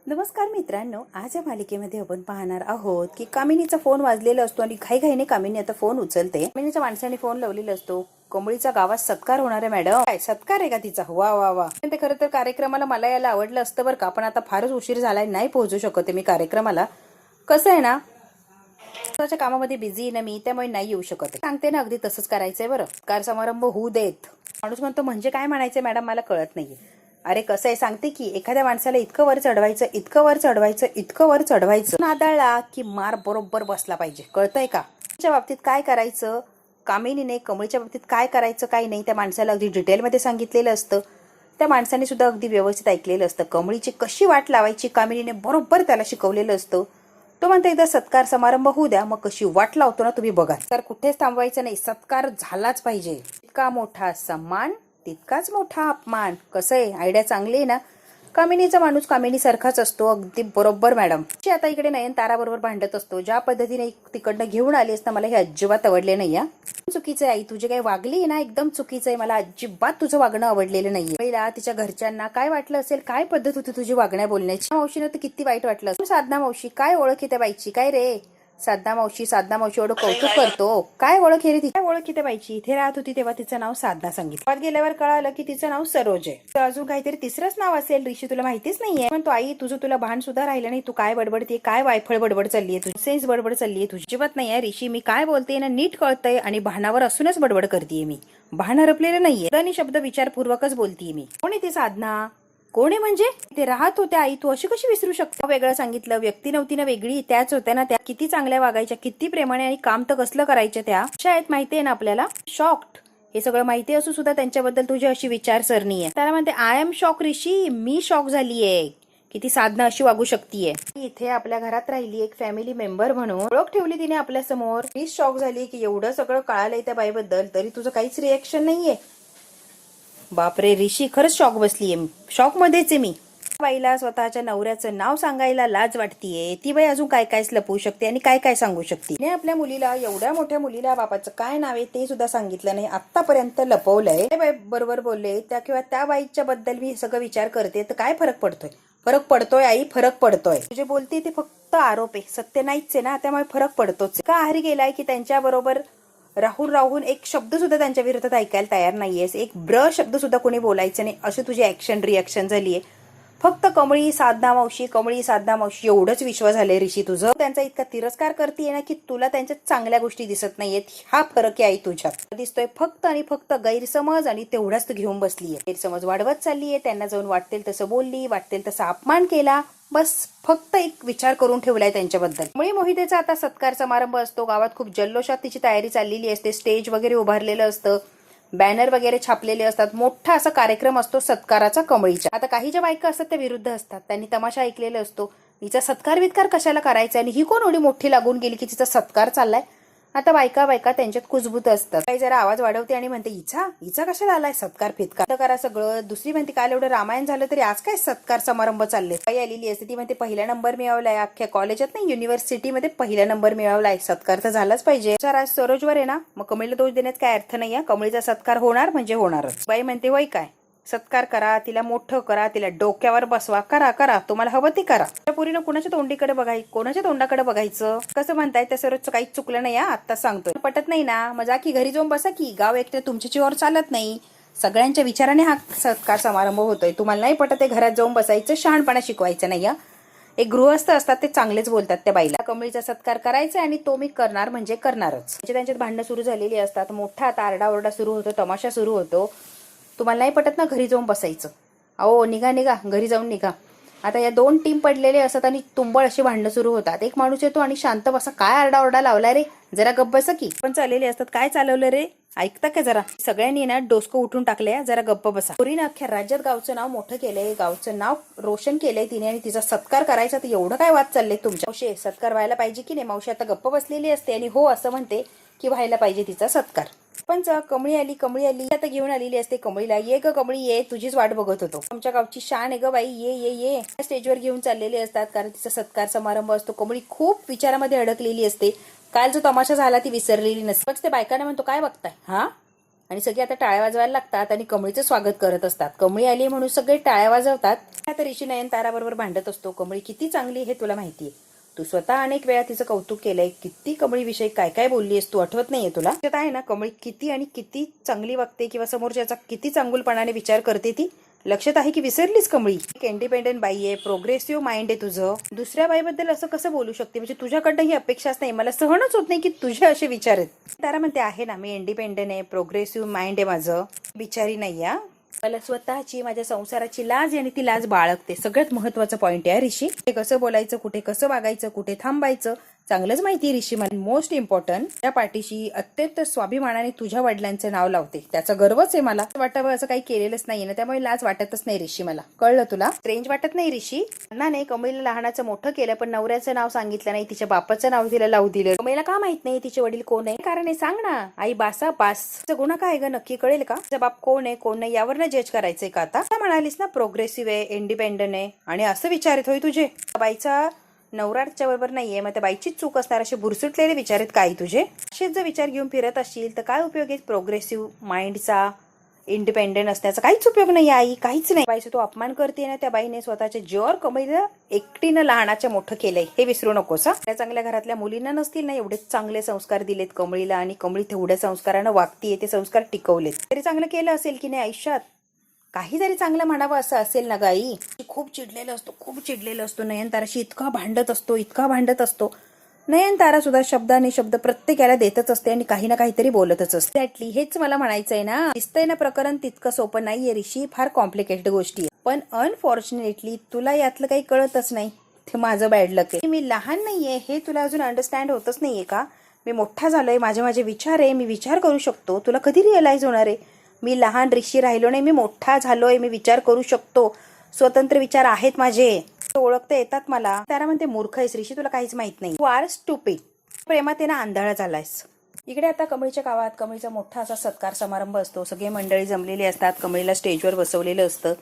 नमस्कार मित्रांनो, आज या मालिकेमध्ये आपण पाहणार आहोत की कामिनीचा फोन वाजलेला असतो आणि घाईघाईने कामिनी आता फोन उचलते. कामिनीच्या माणसाने फोन लावलेला असतो. कमळीचा गावात सत्कार होणार आहे मॅडम. काय सत्कार आहे का तिचा? वा वा वा. ते खरं तर कार्यक्रमाला मला यायला आवडलं असतं बरं का, पण आता फारच उशीर झालाय, नाही पोहोचू शकते मी कार्यक्रमाला. कसं आहे ना, स्वतःच्या कामामध्ये बिझी आहे ना मी, त्यामुळे नाही येऊ शकत. सांगते ना, अगदी तसंच करायचंय बरं. कार समारंभ होऊ देत. माणूस म्हणतो म्हणजे काय म्हणायचंय मॅडम, मला कळत नाहीये. अरे कसं आहे सांगते की, एखाद्या माणसाला इतकं वर चढवायचं, इतकं वर चढवायचं, इतकं वर चढवायचं, नादाळला की मार बरोबर बसला पाहिजे. कळतंय का? त्याच्या बाबतीत काय करायचं, कामिनीने कमळीच्या बाबतीत काय करायचं काय नाही, त्या माणसाला अगदी डिटेलमध्ये सांगितलेलं असतं. त्या माणसाने सुद्धा अगदी व्यवस्थित ऐकलेलं असतं. कमळीची कशी वाट लावायची कामिनीने बरोबर त्याला शिकवलेलं असतं. तो म्हणतो एकदा सत्कार समारंभ होऊ द्या, मग कशी वाट लावतो ना तुम्ही बघा. तर कुठेच थांबवायचं नाही, सत्कार झालाच पाहिजे. इतका मोठा सन्मान तितकाच मोठा अपमान. कसं आहे, आयडिया चांगली आहे ना. कामिनीचा माणूस कामिनी सारखाच असतो, अगदी बरोबर मॅडम. आता इकडे नयनतारा बरोबर भांडत असतो. ज्या पद्धतीने तिकडनं घेऊन आली असता मला हे अजिबात आवडले नाही. चुकीचं आहे आई, तुझे काही वागली ना एकदम चुकीचं आहे. मला अजिबात तुझं वागणं आवडलेलं नाहीये. पहिला तिच्या घरच्यांना काय वाटलं असेल, काय पद्धत होती तुझी वागण्या बोलण्याची. मावशीनं तर किती वाईट वाटलं. साधना मावशी, काय ओळख आहे त्या बाईची? काय रे साधना मावशी एवढं कौतुक करतो, काय ओळख आहे रे ती? काय ओळख आहे त्या बाईची? इथे राहत होती तेव्हा तिचं नाव साधना सांगितलं. गेल्यावर कळालं की तिचं नाव सरोज आहे. तर अजून काहीतरी तिसरंच नाव असेल ऋषी, तुला माहितीच नाहीये. पण तो आई तुला भान सुद्धा राहिलं नाही. तू काय बडबडते, काय वायफळ बडबड चाललीये तुझी, सेन्स बडबड चाललीये तुझी. अजिबात नाहीये ऋषी, मी काय बोलते ना नीट कळतंय आणि भानावर असूनच बडबड करतेय मी. भान हरपलेलं नाहीये आणि शब्द विचारपूर्वकच बोलतीये मी. कोणी ती साधना? कोणी म्हणजे? ते राहत होत्या आई, तू अशी कशी विसरू शकतो? वेगळं सांगितलं, व्यक्ती नव्हती ना वेगळी, त्याच होत्या ना. त्या किती चांगल्या वागायच्या, किती प्रेमाने, आणि काम तर कसलं करायच्या त्या. शाळेत माहितीये ना आपल्याला. शॉक्ड, हे सगळं माहिती असू सुद्धा त्यांच्याबद्दल तुझी अशी विचारसरणी आहे. त्याला म्हणते I am shock Rishi, me shock झालीये की ती साधना अशी वागू शकतीये. इथे आपल्या घरात राहिली एक फॅमिली मेंबर म्हणून, ओळख ठेवली तिने आपल्या समोर. मी शॉक झाली की एवढं सगळं कळालंय त्या बाईबद्दल, तरी तुझं काहीच रिएक्शन नाहीये. बापरे ऋषी, खरंच शॉक बसलीये, शॉक मध्येच आहे मी. बाईला स्वतःच्या नवऱ्याचं नाव सांगायला लाज वाटतीये. ती बाई अजून काय काय लपवू शकते आणि काय काय सांगू शकते. तिने आपल्या मुलीला, एवढ्या मोठ्या मुलीला, बापाचं काय नाव आहे ते सुद्धा सांगितलं नाही, आतापर्यंत लपवलंय. बाई बरोबर बोलले त्या, किंवा त्या बाईच्या बद्दल मी सगळं विचार करते तर काय फरक पडतोय? फरक पडतोय आई, फरक पडतोय. तुझे बोलते ते फक्त आरोप आहे, सत्य नाहीच आहे ना, त्यामुळे फरक पडतोच. का आहारी गेलाय की त्यांच्या बरोबर राहून एक शब्द सुद्धा त्यांच्या विरोधात ऐकायला तयार नाहीयेस, एक ब्र शब्द सुद्धा कोणी बोलायचं नाही, अशी तुझी ऍक्शन रिॲक्शन झालीये. फक्त कमळी साधना मावशी एवढंच विश्वास झाले ऋषी तुझं. त्यांचा इतका तिरस्कार करतेय ना की तुला त्यांच्या चांगल्या गोष्टी दिसत नाहीयेत. हा फरक आहे आई तुझ्यात. दिसतोय फक्त आणि फक्त गैरसमज, आणि तेवढाच तू घेऊन बसलीये. गैरसमज वाढवत चाललीये, त्यांना जाऊन वाटेल तसं बोलली, वाटेल तसा अपमान केला. बस फक्त एक विचार करून ठेवलाय त्यांच्याबद्दल. मुळे मोहितेचा आता सत्कार समारंभ असतो. गावात खूप जल्लोषात तिची तयारी चाललेली असते. स्टेज वगैरे उभारलेलं असतं, बॅनर वगैरे छापलेले असतात. मोठा असा कार्यक्रम असतो सत्काराचा कमळीच्या. आता काही ज्या बायका असतात त्या विरुद्ध असतात. त्यांनी तमाशा ऐकलेला असतो, हिचा सत्कार वित्कार कशाला करायचा, आणि ही कोण एवढी मोठी लागून गेली की तिचा सत्कार चाललाय. आता बायका त्यांच्यात कुजबूत असतात. काही जरा आवाज वाढवते आणि म्हणते हिचा कशाला आलाय सत्कार फितकार करा सगळं. दुसरी म्हणते काल एवढं रामायण झालं तरी आज काय सत्कार समारंभ चालले. काही आलेली असते ती म्हणते पहिला नंबर मिळवलाय अख्ख्या कॉलेजात नाही, युनिव्हर्सिटीमध्ये पहिला नंबर मिळवलाय, सत्कार तर झालाच पाहिजे. आज सरोजवर आहे ना, मग कमळीला दोष देण्यात काय अर्थ नाही. कमळीचा सत्कार होणार म्हणजे होणारच. बाई म्हणते वय काय, सत्कार करा, तिला मोठं करा, तिला डोक्यावर बसवा, करा तुम्हाला हवं ती करा. त्या पुरीनं कोणाच्या तोंडाकडे बघायचं. कसं म्हणताय, त्या सरोजचं काहीच चुकलं नाही. आता सांगतोय, पटत नाही ना, मग जा की घरी जाऊन बसा की. गाव एकटे तुमच्या जीवावर चालत नाही, सगळ्यांच्या विचाराने हा सत्कार समारंभ होतोय. तुम्हाला नाही पटत आहे, घरात जाऊन बसायचं, शहाणपणा शिकवायचं नाही. एक गृहस्थ असतात ते चांगलेच बोलतात त्या बाईला. कमळीचा सत्कार करायचा आणि तो मी करणार म्हणजे करणारच. त्यांच्यात भांडणं सुरू झालेली असतात. मोठा आरडाओरडा सुरू होतो, तमाशा सुरू होतो. तुम्हाला नाही पटत ना, घरी जाऊन बसायचं. अहो निघा घरी जाऊन निघा. आता या दोन टीम पडलेले असतात आणि तुंबळ अशी भांडणं सुरू होतात. एक माणूस येतो आणि शांत बसा, काय आरडाओरडा लावलाय रे, जरा गप्प बसा की. पण चाललेले असतात, काय चालवलं रे, ऐकता का जरा. सगळ्यांनी ना डोसकं उठून टाकलंय, जरा गप्प बसा. पुरीनं अख्ख्या राज्यात गावचं नाव मोठं केलंय, गावचं नाव रोशन केलंय तिने, आणि तिचा सत्कार करायचा. तर एवढं काय वाद चाललंय तुमच्या. मावशी सत्कार व्हायला पाहिजे की नाही. मावशी आता गप्प बसलेली असते आणि हो असं म्हणते की व्हायला पाहिजे तिचा सत्कार. पण कमळी आली आता घेऊन आलेली असते कमळीला. ये ग कमळी ये, तुझीच वाट बघत होतो. आमच्या गावची शान आहे ग बाई, ये स्टेजवर घेऊन चाललेले असतात, कारण तिचा सत्कार समारंभ असतो. कमळी खूप विचारामध्ये अडकलेली असते. काल जो तमाशा झाला ती विसरलेली नसते. ते बायकांना म्हणतो काय बघताय, आणि सगळे आता टाळ्या वाजवायला लागतात आणि कमळीचं स्वागत करत असतात. कमळी आली म्हणून सगळे टाळ्या वाजवतात. आता ऋषी नयनताराबरोबर भांडत असतो. कमळी किती चांगली हे तुला माहितीये. तू स्वतः अनेक वेळा तिचं कौतुक केलंय. किती कमळीविषयी काय काय बोललीस तू, आठवत नाहीये तुला? त्यात आहे ना, कमळी किती आणि किती चांगली वागते किंवा समोरच्याचा किती चांगुलपणाने विचार करते ती लक्षात आहे की विसरलीस? कमळी एक इंडिपेंडेंट बाई आहे, प्रोग्रेसिव्ह माइंड आहे तुझं. दुसऱ्या बाईबद्दल असं कसं बोलू शकते? म्हणजे तुझ्याकडनं ही अपेक्षाच नाही. मला सहनच होत नाही की तुझे असे विचार आहेत. तारा म्हणते आहे ना, मी इंडिपेंडेंट आहे, प्रोग्रेसिव्ह माइंड आहे माझं, बिचारी नाही या. मला स्वतःची माझ्या संसाराची लाज आणि ती लाज बाळगते. सगळ्यात महत्वाचं पॉइंट आहे ऋषी. कसं बोलायचं, कुठे कसं वागायचं, कुठे थांबायचं चांगलंच माहिती आहे ऋषी. मला मोस्ट इम्पॉर्टंट त्या पाठीशी अत्यंत स्वाभिमानाने तुझ्या वडिलांचं नाव लावते. त्याचा गर्वच आहे मला. वाटावं असं काही केलेलंच नाहीये ना, त्यामुळे लाज वाटतच नाही ऋषी मला. कळलं तुला? स्ट्रेंज वाटत नाही ऋषी? नाही, कमळीला लहानाचं मोठं केलं पण नवऱ्याचं नाव सांगितलं नाही, तिच्या बापाचं नाव तिला लावू दिलं. कमळीला का माहित नाही तिचे वडील कोण आहे? कारण आहे सांग ना आई. बासा बास गुन्हा काय ग नक्की कळेल का? तिचा बाप कोण आहे कोण नाही यावर ना जज करायचंय का? आता म्हणालीस ना प्रोग्रेसिव्ह आहे, इंडिपेंडंट आहे आणि असं विचारित होय तुझे. बाईचा नवरा त्याच्या बरोबर नाहीये, मग त्या बाईचीच चूक असणार असे बुरसुटलेले विचार आहेत काय तुझे? असेच जर विचार घेऊन फिरत असशील तर काय उपयोग आहे प्रोग्रेसिव्ह माइंडचा, इंडिपेंडेंट असण्याचा? काहीच उपयोग नाही आई, काहीच नाही. बाईचा तू अपमान करते ना. त्या बाईने स्वतःच्या जीवावर कमळीला एकटीनं लहानाचं मोठं केलंय हे विसरू नकोस. त्या चांगल्या घरातल्या मुलींना नसतील ना एवढेच चांगले संस्कार दिलेत कमळीला आणि कमळी तेवढ्या संस्कारानं वागतीये, ते संस्कार टिकवलेत. तरी चांगलं केलं असेल की नाही आयुष्यात? काहीतरी चांगलं म्हणावं असं असेल ना गाई. खूप चिडलेला असतो नयनताराशी. इतका भांडत असतो. नयनतारा सुद्धा शब्दाने शब्द प्रत्येकाला देतच असते आणि काही ना काहीतरी बोलतच असते. एक्झॅक्टली हेच मला म्हणायचंय ना. दिसतंय ना प्रकरण तितकं सोपं नाहीये ऋषी, फार कॉम्प्लिकेटेड गोष्टी आहे. पण अनफॉर्च्युनेटली तुला यातलं काही कळतच नाही. ते माझं बॅड लक आहे. मी लहान नाहीये हे तुला अजून अंडरस्टँड होतच नाहीये का? मी मोठा झालोय, माझे विचार आहे, मी विचार करू शकतो. तुला कधी रिअलाइज होणार आहे? मी लहान ऋषी राहिलो नाही, मी मोठा झालोय, मी विचार करू शकतो, स्वतंत्र विचार आहेत माझे, ओळखता येतात मला. त्याला म्हणते मूर्ख आहेस ऋषी, तुला काहीच माहित नाही, तू आर स्टुपिड. प्रेमात आहे ना आंधळा झालायस. इकडे आता कमळीच्या गावात कमळीचा मोठा असा सत्कार समारंभ असतो. सगळे मंडळी जमलेली असतात. कमळीला स्टेजवर बसवलेलं असतं.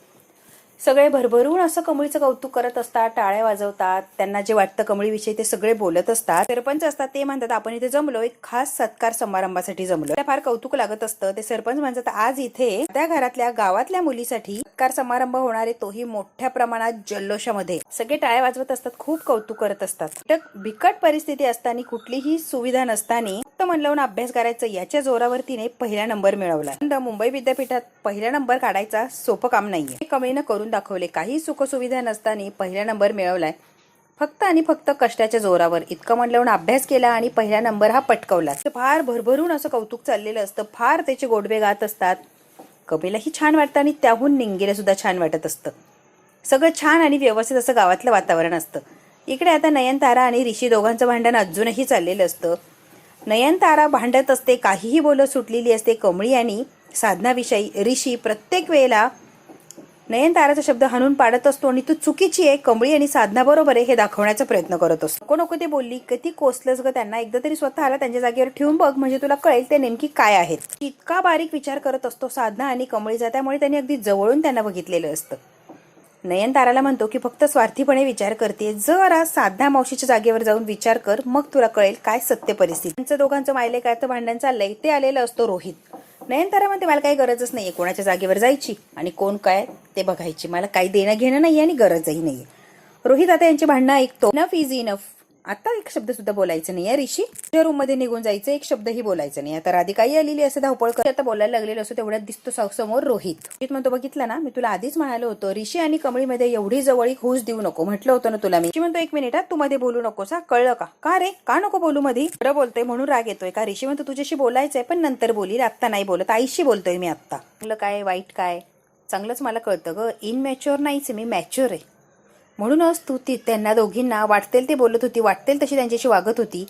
सगळे भरभरून असं कमळीचं कौतुक करत असतात, टाळ्या वाजवतात. त्यांना जे वाटतं कमळीविषयी ते सगळे बोलत असतात. सरपंच असतात ते म्हणतात आपण इथे जमलो एक खास सत्कार समारंभासाठी जमलो. फार कौतुक लागत असतं. ते सरपंच म्हणतात आज इथे त्या घरातल्या गावातल्या मुलीसाठी सत्कार समारंभ होणार आहे, तोही मोठ्या प्रमाणात जल्लोषामध्ये. सगळे टाळ्या वाजवत असतात, खूप कौतुक करत असतात. बिकट परिस्थिती असताना, कुठलीही सुविधा नसताना फक्त मन लावून अभ्यास करायचं याच्या जोरावर तिने पहिला नंबर मिळवला. मुंबई विद्यापीठात पहिला नंबर काढायचा सोपं काम नाहीये. कमळीनं करून दाखवले. काही सुखसुविधा नसताना पहिला नंबर मिळवलाय फक्त आणि फक्त कष्टाच्या जोरावर. इतकं मन लावून अभ्यास केला आणि पहिला नंबर हा पटकवला. फार भरभरून असं कौतुक चाललेलं असतं. फार त्याचे गोडवे गात असतात. कमळीलाही छान वाटतं आणि त्याहून निंगेला सुद्धा छान वाटत असतं. सगळं छान आणि व्यवस्थित असं गावातलं वातावरण असतं. इकडे आता नयनतारा आणि ऋषी दोघांचं भांडण अजूनही चाललेलं असतं. नयनतारा भांडत असते, काहीही बोलत सुटलेली असते कमळी आणि साधनाविषयी. ऋषी प्रत्येक वेळेला नयनताराचा शब्द हाणून पाडत असतो आणि तू चुकीची आहे, कमळी आणि साधना बरोबर आहे हे दाखवण्याचा प्रयत्न करत असतो. नको ते बोलली, किती कोसलंच ग त्यांना. एकदा तरी स्वतःला त्यांच्या जागेवर ठेवून बघ, म्हणजे तुला कळेल ते नेमकी काय आहेत. इतका बारीक विचार करत असतो साधना आणि कमळीचा, त्यामुळे त्यांनी अगदी जवळून त्यांना बघितलेलं असतं. नयनताराला म्हणतो की फक्त स्वार्थीपणे विचार करते. जरा साधना मावशीच्या जागेवर जाऊन विचार कर, मग तुला कळेल काय सत्य परिस्थिती. त्यांचं दोघांचं मायले काय तर भांडण चाललंय. ते आलेलं असतो रोहित. नयनतारा म्हणते मला काही गरजच नाहीये कोणाच्या जागेवर जायची आणि कोण काय ते बघायची. मला काही देणं घेणं नाहीये आणि गरजही नाहीये. रोहित आता यांची भांडणं ऐकतो. Enough is enough. आता एक शब्द सुद्धा बोलायचं नाहीये ऋषी. तुझ्या रूम मध्ये निघून जायचं, एक शब्दही बोलायचं नाही. आता राधिकाही आलेली असं धावपळ करत आता बोलायला लागलेलं असतो. तेवढ्यात दिसतो समोर रोहित. म्हणतो बघितलं ना, मी तुला आधीच म्हणालो होतं ऋषी आणि कमळीमध्ये एवढी जवळीक होऊच देऊ नको, म्हटलं होतं ना तुला मी. म्हणतो एक मिनिट तू मध्ये बोलू नकोस, कळलं का? का रे, का नको बोलू मध्ये? खरं बोलतोय म्हणून राग येतोय का? ऋषी म्हणतो तुझ्याशी बोलायचंय पण नंतर बोलील, आत्ता नाही बोलत. आईशी बोलतोय मी आत्ता. चांगलं काय वाईट काय चांगलंच मला कळतं ग. इनमॅच्युअर नाहीच, मी मॅच्युअर आहे. म्हणूनच तू त्यांना दोघींना वाटतेल ते बोलत होती, वाटतेल तशी त्यांच्याशी वागत होती,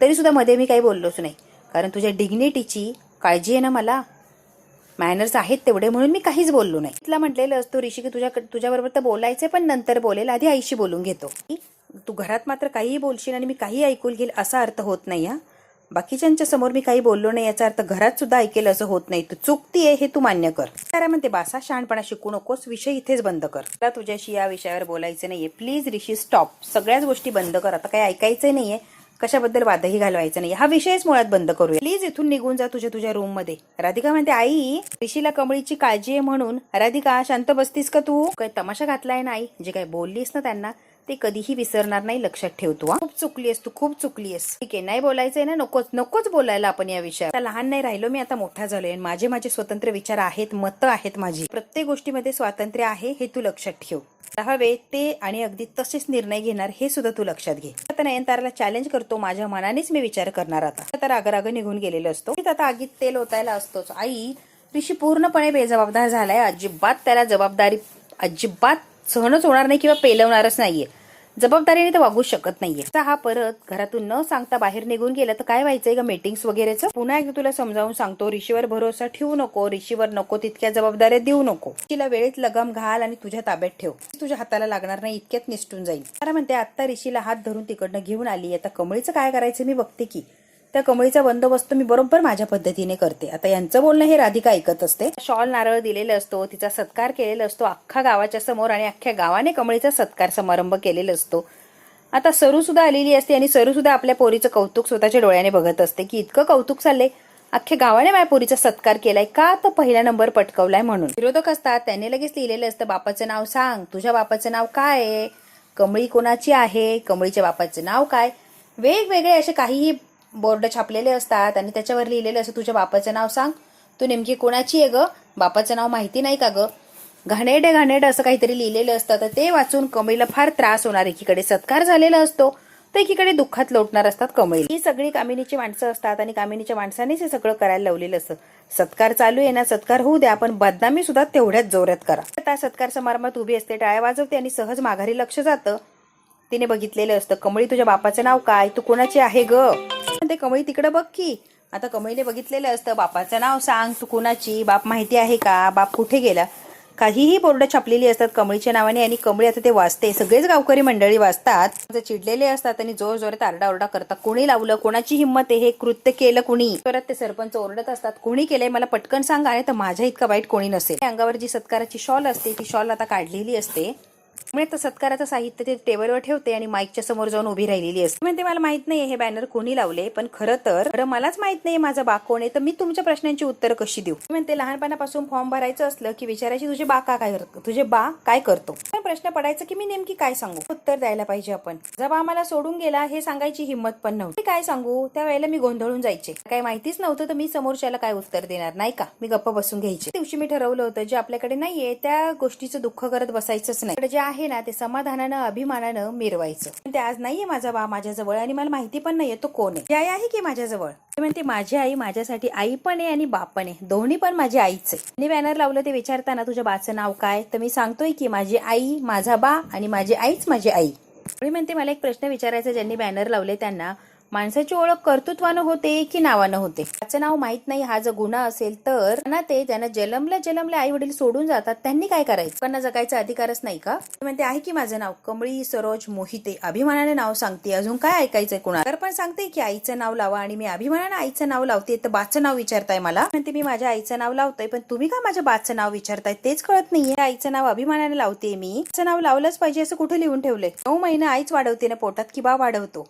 तरी सुद्धा मध्ये मी काही बोललोच नाही. कारण तुझ्या डिग्निटीची काळजी आहे ना मला. मॅनर्स आहेत तेवढे, म्हणून मी काहीच बोललो नाही. तिला म्हटलेलं असतो ऋषी की तुझ्याबरोबर तर बोलायचंय पण नंतर बोलेल, आधी आईशी बोलून घेतो. तू घरात मात्र काहीही बोलशील आणि मी काही ऐकून घेईल असा अर्थ होत नाही. बाकीच्यांच्या समोर मी काही बोललो नाही याचा अर्थ घरात सुद्धा ऐकेल असं होत नाही. तू चुकतीये हे तू मान्य कर. त्याला म्हणते बासा शहाणपणा शिकू नकोस, विषय इथेच बंद कर. आता तुझ्याशी या विषयावर बोलायचं नाहीये. Please Rishi stop. सगळ्याच गोष्टी बंद कर. आता काही ऐकायचंय नाहीये. कशाबद्दल वादही घालवायचा नाही, हा विषयच मुळात बंद करूया. प्लीज इथून निघून जा तुझ्या रूम मध्ये. राधिका म्हणते आई ऋषीला कमळीची काळजी आहे म्हणून. राधिका शांत बसतीस का तू? काय तमाशा घातलाय ना आई? जे काय बोललीस ना त्यांना ते कधीही विसरणार नाही, लक्षात ठेव तू. खूप चुकलीस तू, खूप चुकलीस. ठीक आहे, नाही बोलायचंय ना, नकोच बोलायला आपण या विषयात. लहान नाही राहिलो मी, आता मोठा झालोय. माझे स्वतंत्र विचार आहेत, मतं आहेत माझी. प्रत्येक गोष्टीमध्ये स्वातंत्र्य आहे हे तू लक्षात ठेव. हवे ते आणि अगदी तसेच निर्णय घेणार हे सुद्धा तू लक्षात घे. आता नयनताराला चॅलेंज करतो, माझ्या मनानेच मी विचार करणार. आता राग निघून गेलेलो असतो. आता आगीत तेल ओतायला असतोच. आई ऋषी पूर्णपणे बेजबाबदार झालाय. अजिबात त्याला जबाबदारी अजिबात सहनच होणार नाही किंवा पेलवणारच नाहीये. जबाबदारीने तर वागू शकत नाहीये. हा परत घरातून न सांगता बाहेर निघून गेला तर काय व्हायचंय का मीटिंग्स वगैरेच. पुन्हा एकदा तुला समजावून सांगतो, ऋषीवर भरोसा ठेवू नको, ऋषीवर नको तितक्या जबाबदाऱ्या देऊ नको. तिला वेळेत लगाम घाल आणि तुझ्या ताब्यात ठेव. तुझ्या हाताला लागणार नाही, इतक्यात निसटून जाईल. मला म्हणते आता ऋषीला हात धरून तिकडनं घेऊन आली. आता कमळीचं काय करायचं मी बघते की. त्या कमळीचा बंदोबस्त मी बरोबर माझ्या पद्धतीने करते. आता यांचं बोलणं हे राधिका ऐकत असते. शॉल नारळ दिलेला असतो, तिचा सत्कार केलेला असतो अख्खा गावाच्या समोर आणि अख्ख्या गावाने कमळीचा सत्कार समारंभ केलेला असतो. आता सरू सुद्धा आलेली असते आणि सरू सुद्धा आपल्या पोरीचं कौतुक स्वतःच्या डोळ्याने बघत असते की इतकं कौतुक चाललंय, अख्ख्या गावाने माझ्या पोरीचा सत्कार केलाय का, तर पहिला नंबर पटकवलाय म्हणून. विरोधक असतात त्यांनी लगेच लिहिलेलं असतं बापाचं नाव सांग, तुझ्या बापाचं नाव काय आहे, कमळी कोणाची आहे, कमळीच्या बापाचं नाव काय. वेगवेगळे असे काहीही बोर्ड छापलेले असतात आणि त्याच्यावर लिहिलेलं असं तुझ्या बापाचं नाव सांग, तू नेमकी कोणाची आहे ग, बापाचं नाव माहिती नाही का ग. घाणेरडे असं काहीतरी लिहिलेलं असतं. तर ते वाचून कमळीला फार त्रास होणार. एकीकडे सत्कार झालेला असतो तर एकीकडे दुःखात लोटणार असतात कमळी. ही सगळी कामिनीची माणसं असतात आणि कामिनीच्या माणसानेच हे सगळं करायला लावलेलं असतं. सत्कार चालू आहे ना, सत्कार होऊ द्या, पण बदनामी सुद्धा तेवढ्याच जोरात करा. त्या सत्कार समारंभात उभी असते, टाळ्या वाजवते आणि सहज माघारी लक्ष जातं. तिने बघितलेलं असतं कमळी तुझ्या बापाचं नाव काय, तू कोणाची आहे ग. ते कमळी तिकडे बघ की. आता कमळीने बघितलेलं असतं बापाचं नाव सांग, तू कोणाची, बाप माहिती आहे का, बाप कुठे गेला. काहीही बोर्ड छापलेली असतात कमळीच्या नावाने आणि कमळी आता ते वाचते. सगळेच गावकरी मंडळी वाचतात, चिडलेले असतात आणि जोर जोरात आरडाओरडा करतात. कोणी लावलं, कोणाची हिंमत आहे, हे कृत्य केलं कुणी. परत ते सरपंच ओरडत असतात, कोणी केलंय मला पटकन सांगा, आणि तर माझ्या इतका वाईट कोणी नसेल. अंगावर जी सत्काराची शॉल असते ती शॉल आता काढलेली असते. म्हणजे सत्काराचं साहित्य ते टेबलवर ठेवते आणि माईकच्या समोर जाऊन उभी राहिलेली असते. म्हणजे मला माहित नाही हे बॅनर कोणी लावले, पण खरं तर मलाच माहित नाही माझा बा कोण आहे, तर मी तुमच्या प्रश्नांची उत्तर कशी देऊ. म्हणते लहानपणापासून फॉर्म भरायचं असलं की विचारायची तुझे बा काय करतो. प्रश्न पडायचं की मी नेमकी काय सांगू, उत्तर द्यायला पाहिजे आपण. जब आम्हाला सोडून गेला हे सांगायची हिंमत पण नव्हती. काय सांगू, त्यावेळेला मी गोंधळून जायचे. काय माहितीच नव्हतं तर मी समोरच्याला काय उत्तर देणार नाही का, मी गप्प बसून घ्यायचे. दिवशी मी ठरवलं होतं जे आपल्याकडे नाहीये त्या गोष्टीचं दुःख करत बसायचंच नाही. जे आहे ना ते समाधानानं अभिमानानं मिरवायचं. ते आज नाहीये माझा बा माझ्याजवळ आणि मला माहिती पण नाहीये तो कोण आहे. आई आहे की माझ्याजवळ. म्हणते माझी आई माझ्यासाठी आई पण आहे आणि बाप पण आहे, दोन्ही पण माझी आईच आहे. मी बॅनर लावलं ते विचारताना तुझ्या बाचं नाव काय, तर मी सांगतोय की माझी आई, माझा बा आणि माझी आईच माझी आई. म्हणते मला एक प्रश्न विचारायचा, ज्यांनी बॅनर लावले त्यांना माणसाची ओळख कर्तृत्वानं होते की नावानं होते. त्याचं नाव माहित नाही हा जर गुन्हा असेल तर ना, ते ज्यांना जलमल्या आई वडील सोडून जातात त्यांनी काय करायचं, त्यांना जगायचा अधिकारच नाही का. म्हणते आहे की माझं नाव कमळी सरोज मोहिते, अभिमानाने नाव सांगते, अजून काय ऐकायचंय कुणा. तर पण सांगते की आईचं नाव लावा आणि मी अभिमानाने आईचं नाव लावते. तर बाचं नाव विचारताय मला. म्हणते मी माझ्या आईचं नाव लावतोय, पण तुम्ही का माझ्या बाचं नाव विचारताय तेच कळत नाहीये. आईचं नाव अभिमानाने लावते मी, नाव लावलंच पाहिजे असं कुठे लिहून ठेवलंय. 9 महिने आईच वाढवते ना पोटात की बा वाढवतो.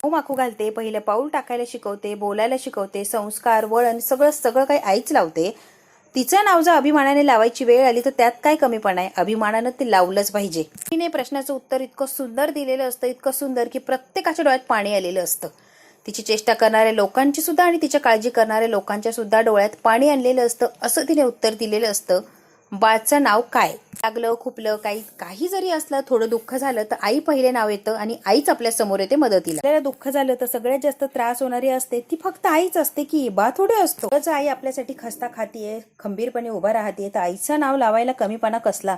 माखू घालते, पहिलं पाऊल टाकायला शिकवते, बोलायला शिकवते, संस्कार वळण सगळं काही आईच लावते. तिचं नाव जर अभिमानाने लावायची वेळ आली तर त्यात काय कमीपणा आहे, अभिमानानं ते लावलंच पाहिजे. तिने प्रश्नाचं उत्तर इतकं सुंदर दिलेलं असतं, इतकं सुंदर की प्रत्येकाच्या डोळ्यात पाणी आलेलं असतं. तिची चेष्टा करणाऱ्या लोकांची सुद्धा आणि तिच्या काळजी करणाऱ्या लोकांच्या सुद्धा डोळ्यात पाणी आणलेलं असतं. असं तिने उत्तर दिलेलं असतं. बाचं नाव काय, लागलं खुपलं काही जरी असलं, थोडं दुःख झालं तर आई पहिले नाव येतं आणि आईच आपल्या समोर येते मदतीला. आपल्याला दुःख झालं तर सगळ्यात जास्त त्रास होणारी असते ती फक्त आईच असते की बा थोडे असतो. आई आपल्यासाठी खस्ता खातीये, खंबीरपणे उभा राहते, तर आईचं नाव लावायला कमीपणा कसला,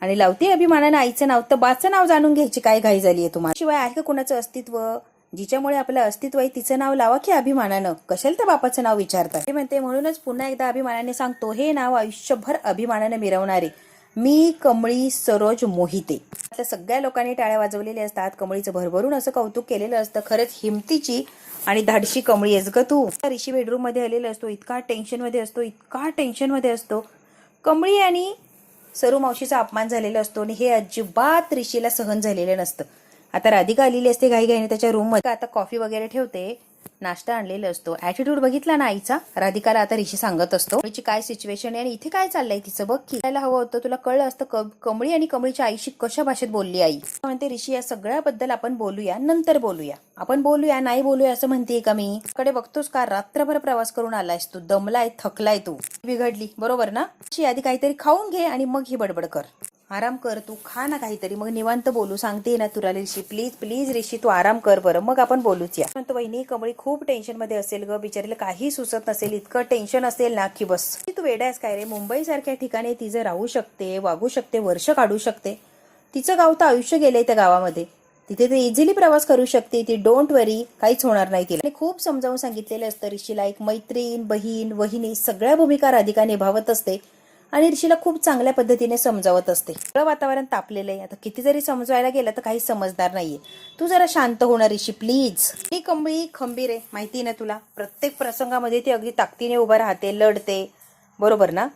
आणि लावते अभिमानाने आईचं नाव, तर बाचं नाव जाणून घ्यायची काय घाई झालीये तुम्हाला. शिवाय आहे का कोणाचं अस्तित्व, जिच्यामुळे आपलं अस्तित्व आहे तिचं नाव लावा की अभिमानानं, कशाला त्या बापाचं नाव विचारतात. ते म्हणते म्हणूनच पुन्हा एकदा अभिमानाने सांगतो, हे नाव आयुष्यभर अभिमानाने मिरवणारे मी कमळी सरोज मोहिते. त्या सगळ्या लोकांनी टाळ्या वाजवलेल्या असतात, कमळीचं भरभरून असं कौतुक केलेलं असतं. खरंच हिमतीची आणि धाडशी कमळी आहेस ग तू. ऋषी बेडरूम मध्ये आलेला असतो, इतका टेन्शन मध्ये असतो. कमळी आणि सरू मावशीचा अपमान झालेला असतो आणि हे अजिबात ऋषीला सहन झालेलं नसतं. आता राधिका आलेली असते घाईघाईने त्याच्या रूम मध्ये. आता कॉफी वगैरे ठेवते, नाश्ता आणलेला असतो. ऍटिट्यूड बघितला ना आईचा. राधिकाला आता ऋषी सांगत असतो कमळीची काय सिच्युएशन आहे आणि इथे काय चाललंय तिचं बघ की. हवं होतं तुला कळलं असतं कमळी आणि कमळीच्या आईशी कशा भाषेत बोलली आई. म्हणते ऋषी या सगळ्याबद्दल आपण बोलूया, नंतर बोलूया. आपण बोलूया नाही बोलूया असं म्हणतेय का मी. कडे बघतोस का रात्रभर प्रवास करून आलायस तू, दमलाय थकलाय तू, बिघडली बरोबर ना. आधी काहीतरी खाऊन घे आणि मग ही बडबड कर. आराम कर तू, खा ना काहीतरी, मग निवांत बोलू. सांगते ना तुला ऋषी, प्लीज प्लीज ऋषी तू आराम कर बरं, मग आपण बोलूच. या म्हणतो वहिनी कमळी खूप टेन्शन मध्ये असेल ग, बिचारीला काही सुचत नसेल, इतकं टेन्शन असेल ना की बस. तू वेडायस काय रे, मुंबई सारख्या ठिकाणी ती जर राहू शकते, वागू शकते, वर्ष काढू शकते. तिचं गाव तर आयुष्य गेलंय त्या गावामध्ये, तिथे ते इझिली प्रवास करू शकते ती. डोंट वरी, काहीच होणार नाही तिला. आणि खूप समजावून सांगितलेलं असतं ऋषीला. एक मैत्रीण, बहीण, वहिनी सगळ्या भूमिका राधिका निभावत असते आणि ऋषीला खूप चांगल्या पद्धतीने समजावत असते. सगळं वातावरण तापलेलं आहे, आता किती जरी समजवायला गेलं तर काही समजदार नाहीये. तू जरा शांत होणार ऋषी प्लीज. ही कमळी खंबीर आहे माहिती ना तुला, प्रत्येक प्रसंगामध्ये ती अगदी ताकदीने उभा राहते, लढते, बरोबर ना.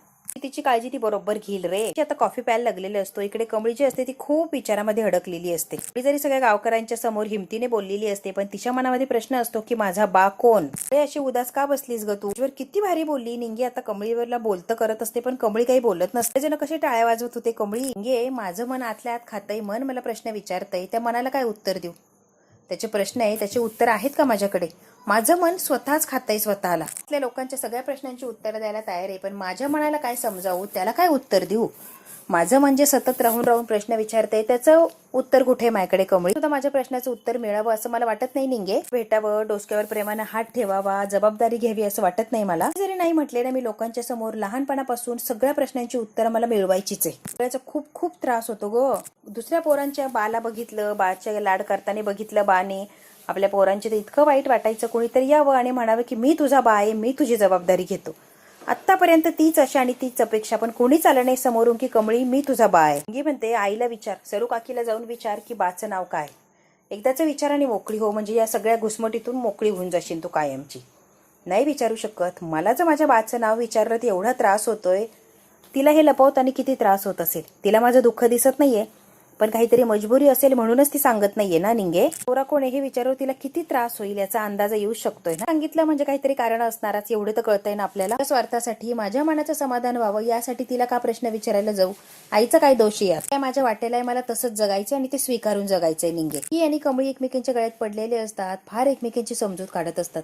तिची काळजी ती बरोबर घेईल रे. आता कॉफी प्यायला लागलेली असतो. इकडे कमळी जी असते ती खूप विचारामध्ये अडकलेली असते. ती जरी सगळ्या गावकऱ्यांच्या समोर हिमतीने बोललेली असते, पण तिच्या मनामध्ये प्रश्न असतो की माझा बा कोण. अशी उदास का बसलीस ग तू. किती भारी बोलली निंगे. आता कमळीवरला बोलतं करत असते पण कमळी काही बोलत नसते. जण कसे टाळ्या वाजवत होते. कमळी निंगे माझं मन आतल्या आत खातंय, मन मला प्रश्न विचारतंय, त्या मनाला काय उत्तर देऊ. त्याचे प्रश्न आहे, त्याचे उत्तर आहेत का माझ्याकडे. माझं मन स्वतःच खातंय स्वतःला. आपल्या लोकांच्या सगळ्या प्रश्नांची उत्तरं द्यायला तयार आहे, पण माझ्या मनाला काय समजावू, त्याला काय उत्तर देऊ. माझं म्हणजे सतत राहून राहून प्रश्न विचारते, त्याचं उत्तर कुठे माझ्याकडे. कमळी सुद्धा माझ्या प्रश्नाचं उत्तर मिळावं असं मला वाटत नाही निंगे. भेटावं, डोसक्यावर प्रेमानं हात ठेवावा, जबाबदारी घ्यावी असं वाटत नाही मला. जरी नाही म्हटले ना मी लोकांच्या समोर, लहानपणापासून सगळ्या प्रश्नांची उत्तरं मला मिळवायचीच आहे. त्याचा खूप खूप त्रास होतो ग. दुसऱ्या पोरांच्या बाला बघितलं, बाच्या लाड करताना बघितलं बाने, आपल्या पोरांचे तर इतकं वाईट वाटायचं. कोणीतरी यावं आणि म्हणावं की मी तुझा बा आहे, मी तुझी जबाबदारी घेतो. आतापर्यंत तीच अशा आणि तीच अपेक्षा, पण कोणीच आलं नाही समोरून की कमळी मी तुझा बा आहे. मी म्हणते आईला विचार, सरू काकीला जाऊन विचार की बाचं नाव काय. एकदाच विचार आणि मोकळी हो, म्हणजे या सगळ्या घुसमटीतून मोकळी होऊन जाशील तू कायमची. नाही विचारू शकत. मला जर माझ्या बाचं नाव विचारलं तर एवढा त्रास होतोय. तिला हे लपवताना किती त्रास होत असेल. तिला माझं दुःख दिसत नाहीये, पण काहीतरी मजबुरी असेल म्हणूनच ती सांगत नाहीये ना निंगे. पोरा कोणी हे विचारू तिला किती त्रास होईल याचा अंदाज येऊ शकतोय ना. सांगितलं म्हणजे काहीतरी कारण असणारच, एवढं तर कळतंय ना आपल्याला. स्वार्थासाठी, माझ्या मनाचं समाधान व्हावं यासाठी तिला का प्रश्न विचारायला जाऊ. आईचा काय दोष आहे. काय माझ्या वाटेला मला तसंच जगायचं आणि ते स्वीकारून जगायचंय निंगे. ही आणि कमळी एकमेकांच्या गळ्यात पडलेले असतात, फार एकमेकांची समजूत काढत असतात.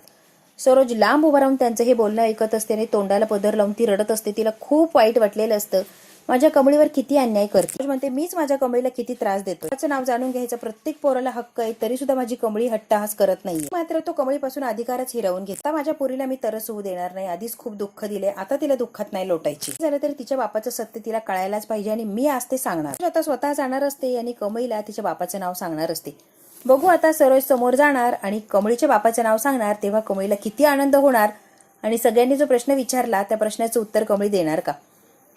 सरोज लांब उभा राहून त्यांचं हे बोलणं ऐकत असते आणि तोंडाला पदर लावून ती रडत असते. तिला खूप वाईट वाटलेलं असतं. माझ्या कमळीवर किती अन्याय करते. म्हणते मीच माझ्या कमळीला किती त्रास देतो. त्याचं नाव जाणून घ्यायचं प्रत्येक पोराला हक्क आहे, तरी सुद्धा माझी कमळी हट्टहास करत नाहीये. मात्र तो कमळीपासून अधिकारच हिरावून घेतला. माझ्या पोरीला मी तरस होऊ देणार नाही. आधीच खूप दुःख दिले, आता तिला दुःखात नाही लोटायची. झालं तरी तिच्या बापाचं सत्य तिला कळायलाच पाहिजे आणि मी आज ते सांगणार. आता स्वतः जाणार असते आणि कमळीला तिच्या बापाचं नाव सांगणार असते. बघू आता सरोज समोर जाणार आणि कमळीच्या बापाचं नाव सांगणार, तेव्हा कमळीला किती आनंद होणार आणि सगळ्यांनी जो प्रश्न विचारला त्या प्रश्नाचं उत्तर कमळी देणार का,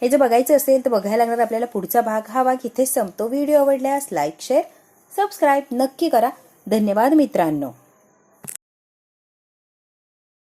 हे जर बघायचं असेल तर बघायला लागणार आपल्याला पुढचा भाग. हा भाग इथेच संपतो. व्हिडिओ आवडल्यास लाईक, शेअर, सबस्क्राईब नक्की करा. धन्यवाद मित्रांनो.